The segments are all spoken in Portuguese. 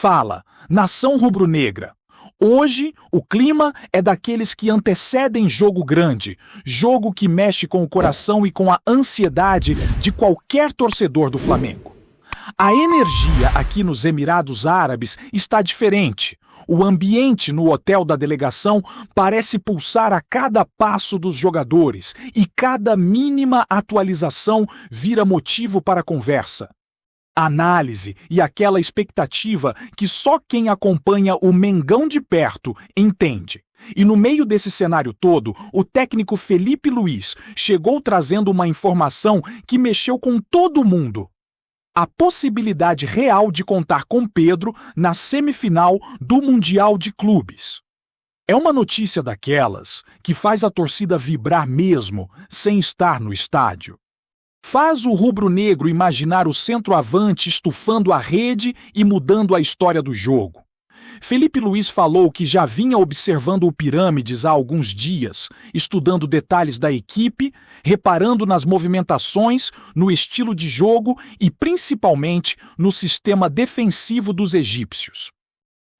Fala, nação rubro-negra. Hoje, o clima é daqueles que antecedem jogo grande, jogo que mexe com o coração e com a ansiedade de qualquer torcedor do Flamengo. A energia aqui nos Emirados Árabes está diferente. O ambiente no hotel da delegação parece pulsar a cada passo dos jogadores e cada mínima atualização vira motivo para conversa. Análise e aquela expectativa que só quem acompanha o Mengão de perto entende. E no meio desse cenário todo, o técnico Felipe Luiz chegou trazendo uma informação que mexeu com todo mundo. A possibilidade real de contar com Pedro na semifinal do Mundial de Clubes. É uma notícia daquelas que faz a torcida vibrar mesmo sem estar no estádio. Faz o rubro-negro imaginar o centroavante estufando a rede e mudando a história do jogo. Felipe Luiz falou que já vinha observando o Pirâmides há alguns dias, estudando detalhes da equipe, reparando nas movimentações, no estilo de jogo e principalmente no sistema defensivo dos egípcios.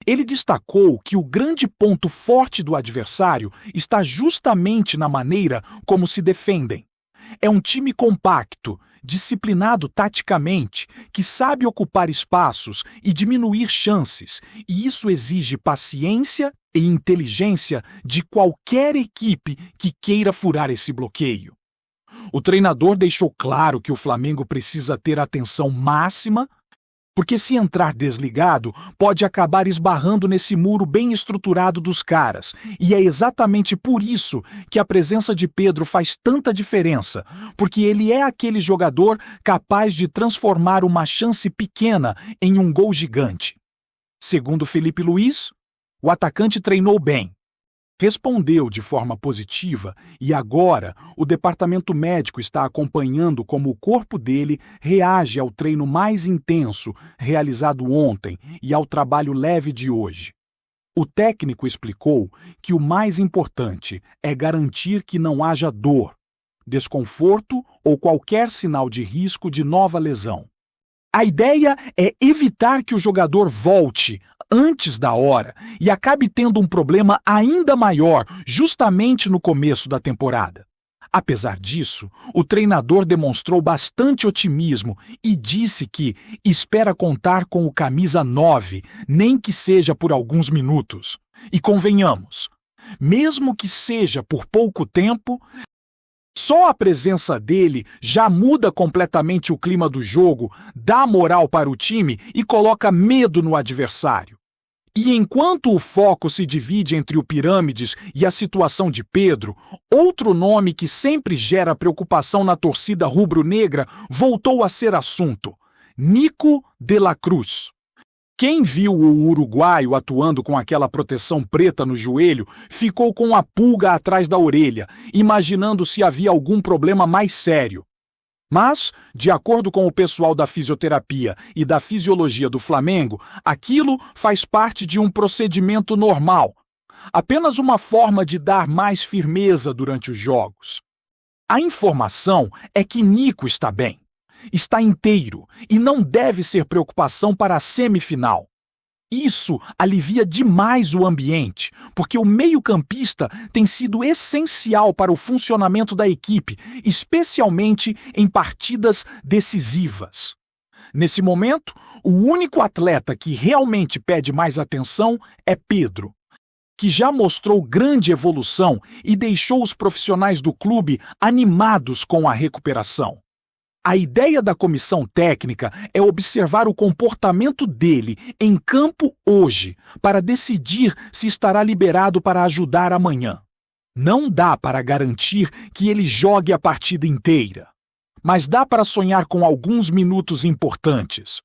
Ele destacou que o grande ponto forte do adversário está justamente na maneira como se defendem. É um time compacto, disciplinado taticamente, que sabe ocupar espaços e diminuir chances, e isso exige paciência e inteligência de qualquer equipe que queira furar esse bloqueio. O treinador deixou claro que o Flamengo precisa ter atenção máxima, porque se entrar desligado, pode acabar esbarrando nesse muro bem estruturado dos caras. E é exatamente por isso que a presença de Pedro faz tanta diferença, porque ele é aquele jogador capaz de transformar uma chance pequena em um gol gigante. Segundo Felipe Luiz, o atacante treinou bem. Respondeu de forma positiva e agora o departamento médico está acompanhando como o corpo dele reage ao treino mais intenso realizado ontem e ao trabalho leve de hoje. O técnico explicou que o mais importante é garantir que não haja dor, desconforto ou qualquer sinal de risco de nova lesão. A ideia é evitar que o jogador volte antes da hora e acabe tendo um problema ainda maior justamente no começo da temporada. Apesar disso, o treinador demonstrou bastante otimismo e disse que espera contar com o camisa 9, nem que seja por alguns minutos. E convenhamos, mesmo que seja por pouco tempo, só a presença dele já muda completamente o clima do jogo, dá moral para o time e coloca medo no adversário. E enquanto o foco se divide entre o Pirâmides e a situação de Pedro, outro nome que sempre gera preocupação na torcida rubro-negra voltou a ser assunto: Nico de la Cruz. Quem viu o uruguaio atuando com aquela proteção preta no joelho ficou com a pulga atrás da orelha, imaginando se havia algum problema mais sério. Mas, de acordo com o pessoal da fisioterapia e da fisiologia do Flamengo, aquilo faz parte de um procedimento normal. Apenas uma forma de dar mais firmeza durante os jogos. A informação é que Nico está bem. Está inteiro e não deve ser preocupação para a semifinal. Isso alivia demais o ambiente, porque o meio-campista tem sido essencial para o funcionamento da equipe, especialmente em partidas decisivas. Nesse momento, o único atleta que realmente pede mais atenção é Pedro, que já mostrou grande evolução e deixou os profissionais do clube animados com a recuperação. A ideia da comissão técnica é observar o comportamento dele em campo hoje, para decidir se estará liberado para ajudar amanhã. Não dá para garantir que ele jogue a partida inteira, mas dá para sonhar com alguns minutos importantes.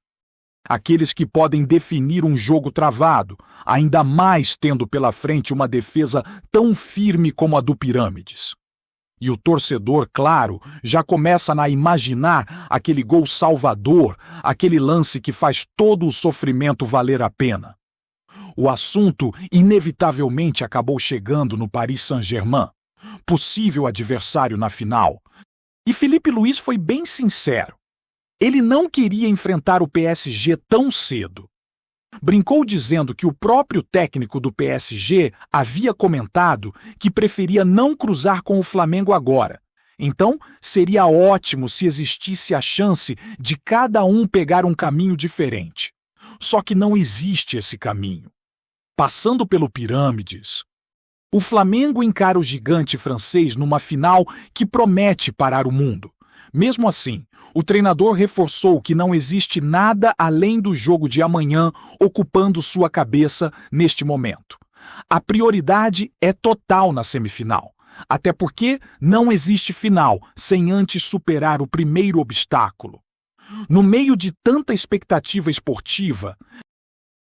Aqueles que podem definir um jogo travado, ainda mais tendo pela frente uma defesa tão firme como a do Pirâmides. E o torcedor, claro, já começa a imaginar aquele gol salvador, aquele lance que faz todo o sofrimento valer a pena. O assunto inevitavelmente acabou chegando no Paris Saint-Germain, possível adversário na final. E Felipe Luiz foi bem sincero. Ele não queria enfrentar o PSG tão cedo. Brincou dizendo que o próprio técnico do PSG havia comentado que preferia não cruzar com o Flamengo agora. Então, seria ótimo se existisse a chance de cada um pegar um caminho diferente. Só que não existe esse caminho. Passando pelo Pirâmides, o Flamengo encara o gigante francês numa final que promete parar o mundo. Mesmo assim, o treinador reforçou que não existe nada além do jogo de amanhã ocupando sua cabeça neste momento. A prioridade é total na semifinal, até porque não existe final sem antes superar o primeiro obstáculo. No meio de tanta expectativa esportiva,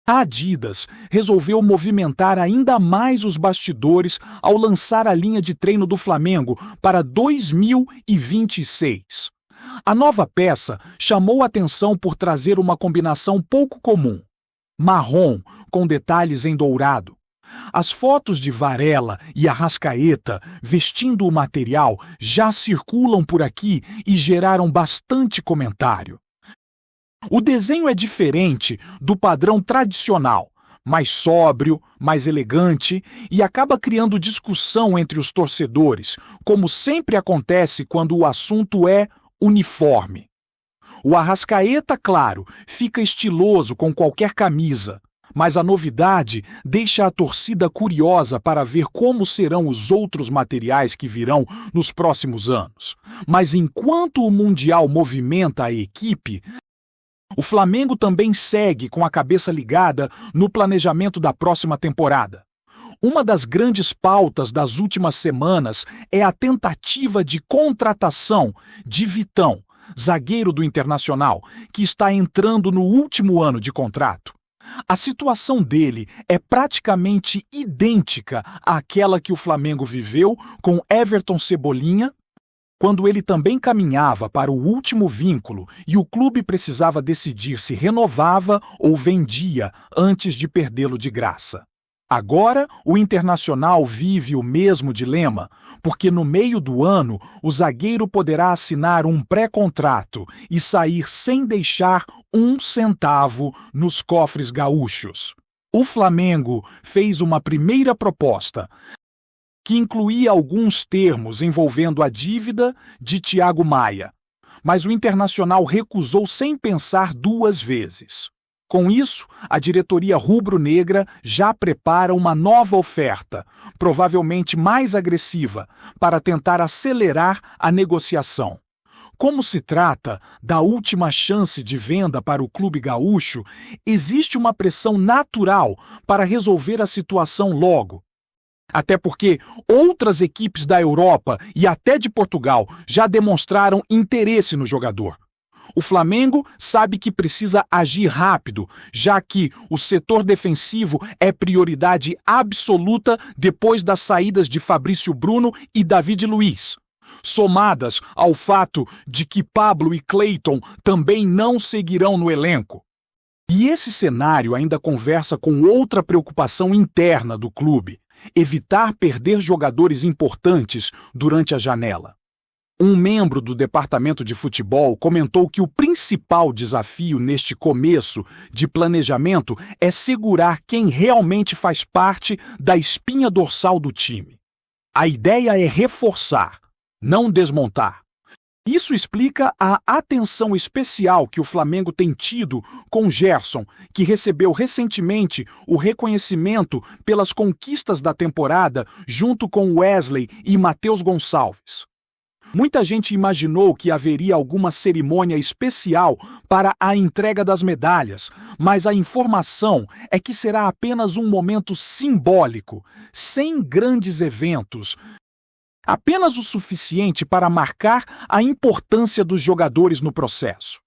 a Adidas resolveu movimentar ainda mais os bastidores ao lançar a linha de treino do Flamengo para 2026. A nova peça chamou atenção por trazer uma combinação pouco comum: marrom com detalhes em dourado. As fotos de Varela e Arrascaeta vestindo o material já circulam por aqui e geraram bastante comentário. O desenho é diferente do padrão tradicional, mais sóbrio, mais elegante e acaba criando discussão entre os torcedores, como sempre acontece quando o assunto é uniforme. O Arrascaeta, claro, fica estiloso com qualquer camisa, mas a novidade deixa a torcida curiosa para ver como serão os outros materiais que virão nos próximos anos. Mas enquanto o Mundial movimenta a equipe, o Flamengo também segue com a cabeça ligada no planejamento da próxima temporada. Uma das grandes pautas das últimas semanas é a tentativa de contratação de Vitão, zagueiro do Internacional, que está entrando no último ano de contrato. A situação dele é praticamente idêntica àquela que o Flamengo viveu com Everton Cebolinha, quando ele também caminhava para o último vínculo e o clube precisava decidir se renovava ou vendia antes de perdê-lo de graça. Agora, o Internacional vive o mesmo dilema, porque no meio do ano o zagueiro poderá assinar um pré-contrato e sair sem deixar um centavo nos cofres gaúchos. O Flamengo fez uma primeira proposta, que incluía alguns termos envolvendo a dívida de Thiago Maia, mas o Internacional recusou sem pensar duas vezes. Com isso, a diretoria rubro-negra já prepara uma nova oferta, provavelmente mais agressiva, para tentar acelerar a negociação. Como se trata da última chance de venda para o clube gaúcho, existe uma pressão natural para resolver a situação logo. Até porque outras equipes da Europa e até de Portugal já demonstraram interesse no jogador. O Flamengo sabe que precisa agir rápido, já que o setor defensivo é prioridade absoluta depois das saídas de Fabrício Bruno e David Luiz, somadas ao fato de que Pablo e Cleiton também não seguirão no elenco. E esse cenário ainda conversa com outra preocupação interna do clube: evitar perder jogadores importantes durante a janela. Um membro do departamento de futebol comentou que o principal desafio neste começo de planejamento é segurar quem realmente faz parte da espinha dorsal do time. A ideia é reforçar, não desmontar. Isso explica a atenção especial que o Flamengo tem tido com Gerson, que recebeu recentemente o reconhecimento pelas conquistas da temporada junto com Wesley e Matheus Gonçalves. Muita gente imaginou que haveria alguma cerimônia especial para a entrega das medalhas, mas a informação é que será apenas um momento simbólico, sem grandes eventos, apenas o suficiente para marcar a importância dos jogadores no processo.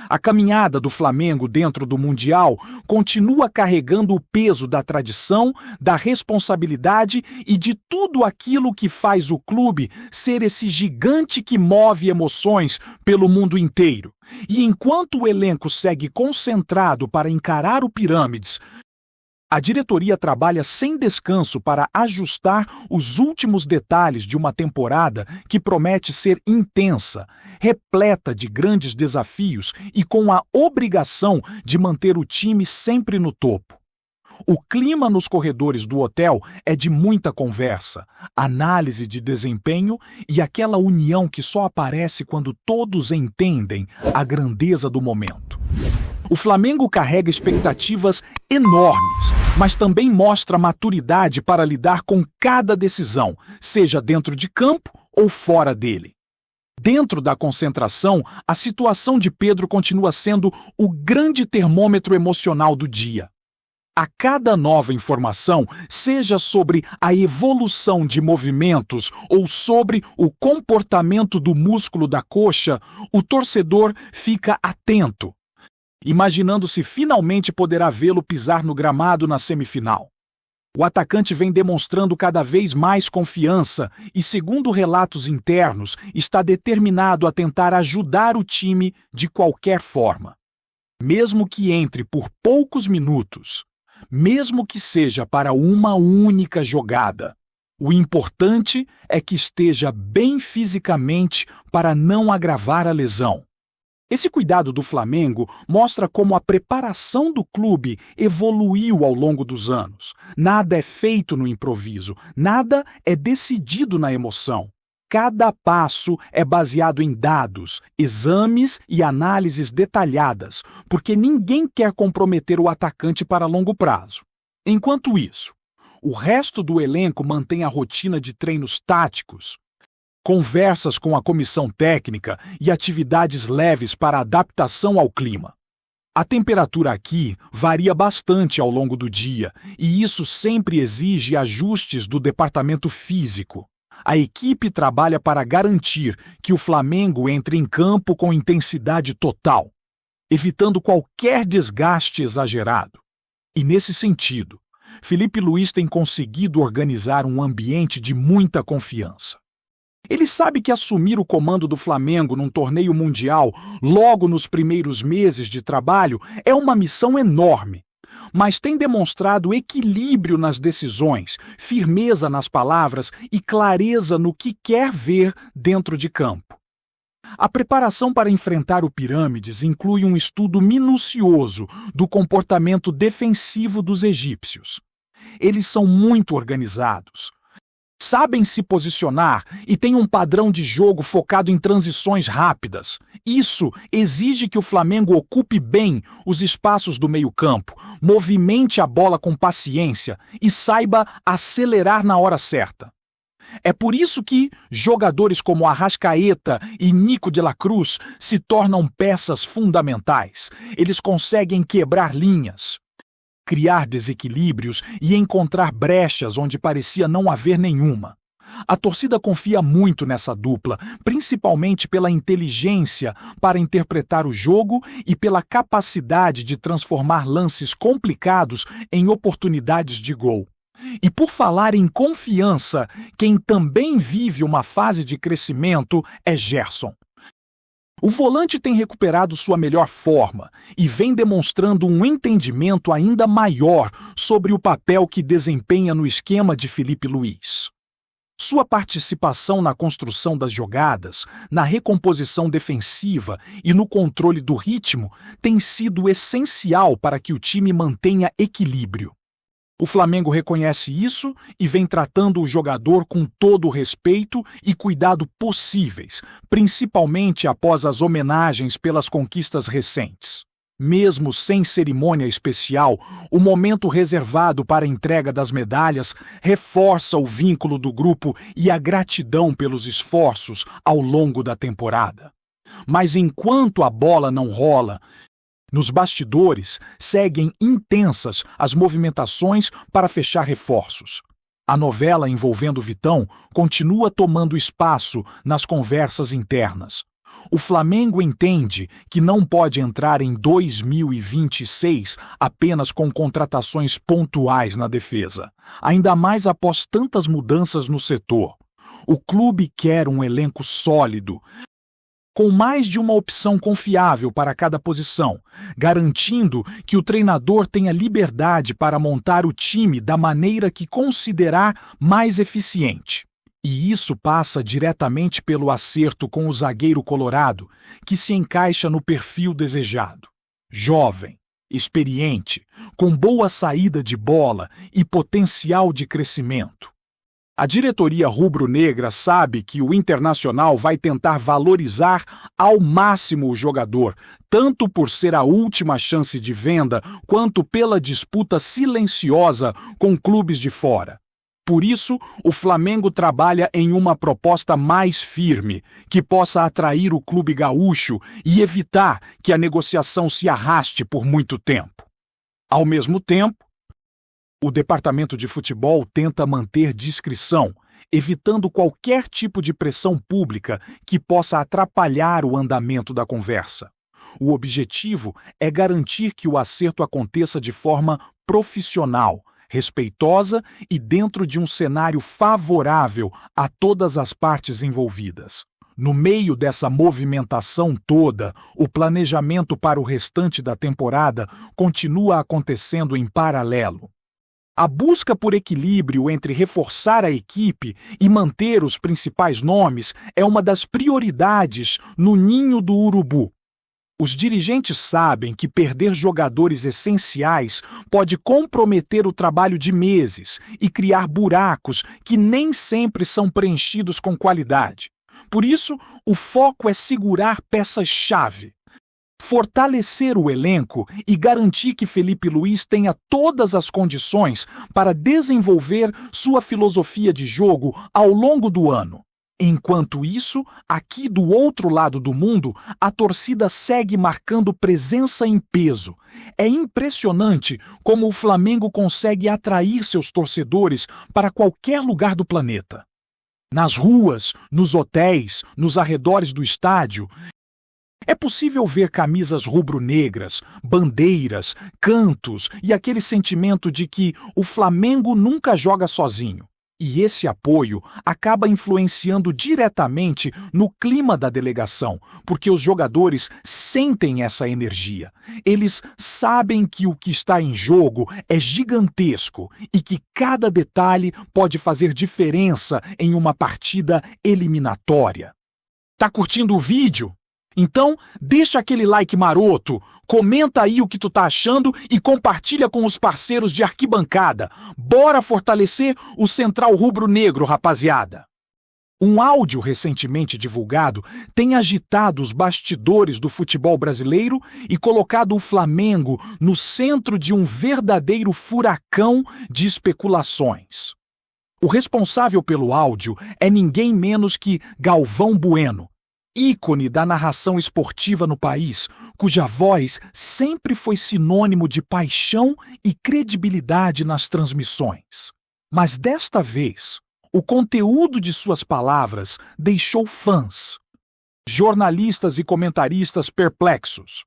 A caminhada do Flamengo dentro do Mundial continua carregando o peso da tradição, da responsabilidade e de tudo aquilo que faz o clube ser esse gigante que move emoções pelo mundo inteiro. E enquanto o elenco segue concentrado para encarar o Pirâmides, A diretoria trabalha sem descanso para ajustar os últimos detalhes de uma temporada que promete ser intensa, repleta de grandes desafios e com a obrigação de manter o time sempre no topo. O clima nos corredores do hotel é de muita conversa, análise de desempenho e aquela união que só aparece quando todos entendem a grandeza do momento. O Flamengo carrega expectativas enormes, mas também mostra maturidade para lidar com cada decisão, seja dentro de campo ou fora dele. Dentro da concentração, a situação de Pedro continua sendo o grande termômetro emocional do dia. A cada nova informação, seja sobre a evolução de movimentos ou sobre o comportamento do músculo da coxa, o torcedor fica atento, imaginando se finalmente poderá vê-lo pisar no gramado na semifinal. O atacante vem demonstrando cada vez mais confiança e, segundo relatos internos, está determinado a tentar ajudar o time de qualquer forma. Mesmo que entre por poucos minutos, mesmo que seja para uma única jogada, o importante é que esteja bem fisicamente para não agravar a lesão. Esse cuidado do Flamengo mostra como a preparação do clube evoluiu ao longo dos anos. Nada é feito no improviso, nada é decidido na emoção. Cada passo é baseado em dados, exames e análises detalhadas, porque ninguém quer comprometer o atacante para longo prazo. Enquanto isso, o resto do elenco mantém a rotina de treinos táticos, conversas com a comissão técnica e atividades leves para adaptação ao clima. A temperatura aqui varia bastante ao longo do dia e isso sempre exige ajustes do departamento físico. A equipe trabalha para garantir que o Flamengo entre em campo com intensidade total, evitando qualquer desgaste exagerado. E nesse sentido, Felipe Luís tem conseguido organizar um ambiente de muita confiança. Ele sabe que assumir o comando do Flamengo num torneio mundial logo nos primeiros meses de trabalho é uma missão enorme, mas tem demonstrado equilíbrio nas decisões, firmeza nas palavras e clareza no que quer ver dentro de campo. A preparação para enfrentar o Pirâmides inclui um estudo minucioso do comportamento defensivo dos egípcios. Eles são muito organizados, sabem se posicionar e têm um padrão de jogo focado em transições rápidas. Isso exige que o Flamengo ocupe bem os espaços do meio-campo, movimente a bola com paciência e saiba acelerar na hora certa. É por isso que jogadores como Arrascaeta e Nico de la Cruz se tornam peças fundamentais. Eles conseguem quebrar linhas, criar desequilíbrios e encontrar brechas onde parecia não haver nenhuma. A torcida confia muito nessa dupla, principalmente pela inteligência para interpretar o jogo e pela capacidade de transformar lances complicados em oportunidades de gol. E por falar em confiança, quem também vive uma fase de crescimento é Gerson. O volante tem recuperado sua melhor forma e vem demonstrando um entendimento ainda maior sobre o papel que desempenha no esquema de Felipe Luís. Sua participação na construção das jogadas, na recomposição defensiva e no controle do ritmo tem sido essencial para que o time mantenha equilíbrio. O Flamengo reconhece isso e vem tratando o jogador com todo o respeito e cuidado possíveis, principalmente após as homenagens pelas conquistas recentes. Mesmo sem cerimônia especial, o momento reservado para a entrega das medalhas reforça o vínculo do grupo e a gratidão pelos esforços ao longo da temporada. Mas enquanto a bola não rola, nos bastidores, seguem intensas as movimentações para fechar reforços. A novela envolvendo Vitão continua tomando espaço nas conversas internas. O Flamengo entende que não pode entrar em 2026 apenas com contratações pontuais na defesa, ainda mais após tantas mudanças no setor. O clube quer um elenco sólido, com mais de uma opção confiável para cada posição, garantindo que o treinador tenha liberdade para montar o time da maneira que considerar mais eficiente. E isso passa diretamente pelo acerto com o zagueiro colorado, que se encaixa no perfil desejado. Jovem, experiente, com boa saída de bola e potencial de crescimento. A diretoria rubro-negra sabe que o Internacional vai tentar valorizar ao máximo o jogador, tanto por ser a última chance de venda, quanto pela disputa silenciosa com clubes de fora. Por isso, o Flamengo trabalha em uma proposta mais firme, que possa atrair o clube gaúcho e evitar que a negociação se arraste por muito tempo. Ao mesmo tempo, o departamento de futebol tenta manter discrição, evitando qualquer tipo de pressão pública que possa atrapalhar o andamento da conversa. O objetivo é garantir que o acerto aconteça de forma profissional, respeitosa e dentro de um cenário favorável a todas as partes envolvidas. No meio dessa movimentação toda, o planejamento para o restante da temporada continua acontecendo em paralelo. A busca por equilíbrio entre reforçar a equipe e manter os principais nomes é uma das prioridades no ninho do urubu. Os dirigentes sabem que perder jogadores essenciais pode comprometer o trabalho de meses e criar buracos que nem sempre são preenchidos com qualidade. Por isso, o foco é segurar peças-chave, fortalecer o elenco e garantir que Felipe Luís tenha todas as condições para desenvolver sua filosofia de jogo ao longo do ano. Enquanto isso, aqui do outro lado do mundo, a torcida segue marcando presença em peso. É impressionante como o Flamengo consegue atrair seus torcedores para qualquer lugar do planeta. Nas ruas, nos hotéis, nos arredores do estádio, é possível ver camisas rubro-negras, bandeiras, cantos e aquele sentimento de que o Flamengo nunca joga sozinho. E esse apoio acaba influenciando diretamente no clima da delegação, porque os jogadores sentem essa energia. Eles sabem que o que está em jogo é gigantesco e que cada detalhe pode fazer diferença em uma partida eliminatória. Tá curtindo o vídeo? Então, deixa aquele like maroto, comenta aí o que tu tá achando e compartilha com os parceiros de arquibancada. Bora fortalecer o Central Rubro-Negro, rapaziada! Um áudio recentemente divulgado tem agitado os bastidores do futebol brasileiro e colocado o Flamengo no centro de um verdadeiro furacão de especulações. O responsável pelo áudio é ninguém menos que Galvão Bueno, ícone da narração esportiva no país, cuja voz sempre foi sinônimo de paixão e credibilidade nas transmissões. Mas desta vez, o conteúdo de suas palavras deixou fãs, jornalistas e comentaristas perplexos.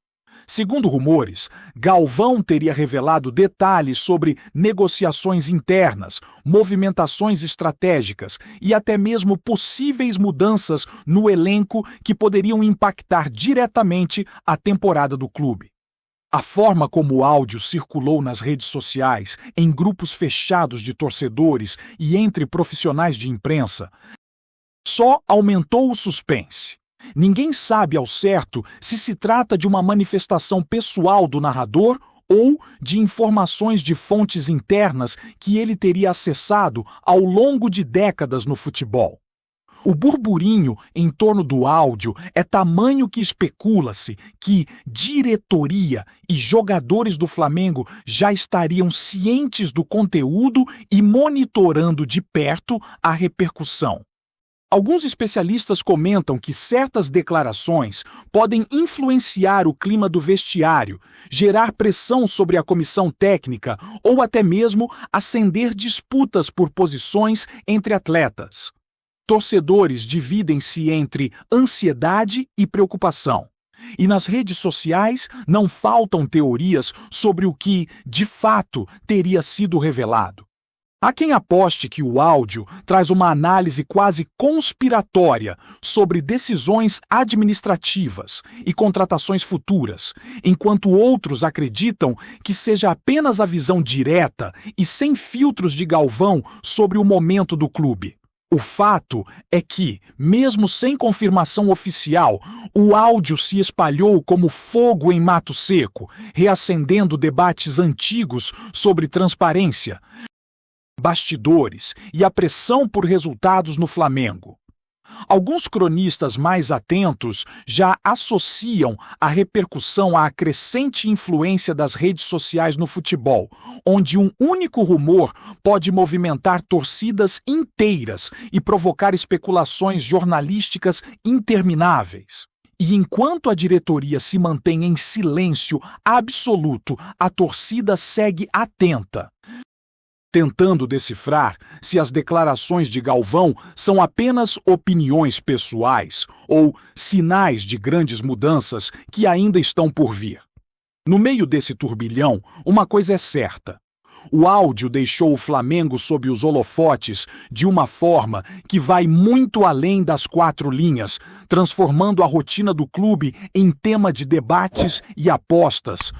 Segundo rumores, Galvão teria revelado detalhes sobre negociações internas, movimentações estratégicas e até mesmo possíveis mudanças no elenco que poderiam impactar diretamente a temporada do clube. A forma como o áudio circulou nas redes sociais, em grupos fechados de torcedores e entre profissionais de imprensa, só aumentou o suspense. Ninguém sabe ao certo se trata de uma manifestação pessoal do narrador ou de informações de fontes internas que ele teria acessado ao longo de décadas no futebol. O burburinho em torno do áudio é tamanho que especula-se que diretoria e jogadores do Flamengo já estariam cientes do conteúdo e monitorando de perto a repercussão. Alguns especialistas comentam que certas declarações podem influenciar o clima do vestiário, gerar pressão sobre a comissão técnica ou até mesmo acender disputas por posições entre atletas. Torcedores dividem-se entre ansiedade e preocupação. E nas redes sociais não faltam teorias sobre o que, de fato, teria sido revelado. Há quem aposte que o áudio traz uma análise quase conspiratória sobre decisões administrativas e contratações futuras, enquanto outros acreditam que seja apenas a visão direta e sem filtros de Galvão sobre o momento do clube. O fato é que, mesmo sem confirmação oficial, o áudio se espalhou como fogo em mato seco, reacendendo debates antigos sobre transparência, bastidores e a pressão por resultados no Flamengo. Alguns cronistas mais atentos já associam a repercussão à crescente influência das redes sociais no futebol, onde um único rumor pode movimentar torcidas inteiras e provocar especulações jornalísticas intermináveis. E enquanto a diretoria se mantém em silêncio absoluto, a torcida segue atenta, tentando decifrar se as declarações de Galvão são apenas opiniões pessoais ou sinais de grandes mudanças que ainda estão por vir. No meio desse turbilhão, uma coisa é certa. O áudio deixou o Flamengo sob os holofotes de uma forma que vai muito além das quatro linhas, transformando a rotina do clube em tema de debates e apostas,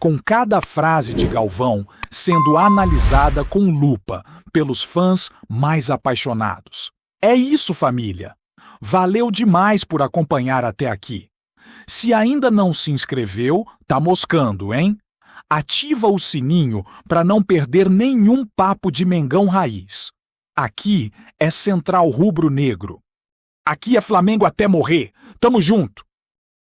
com cada frase de Galvão sendo analisada com lupa pelos fãs mais apaixonados. É isso, família! Valeu demais por acompanhar até aqui. Se ainda não se inscreveu, tá moscando, hein? Ativa o sininho para não perder nenhum papo de Mengão Raiz. Aqui é Central Rubro Negro. Aqui é Flamengo até morrer. Tamo junto!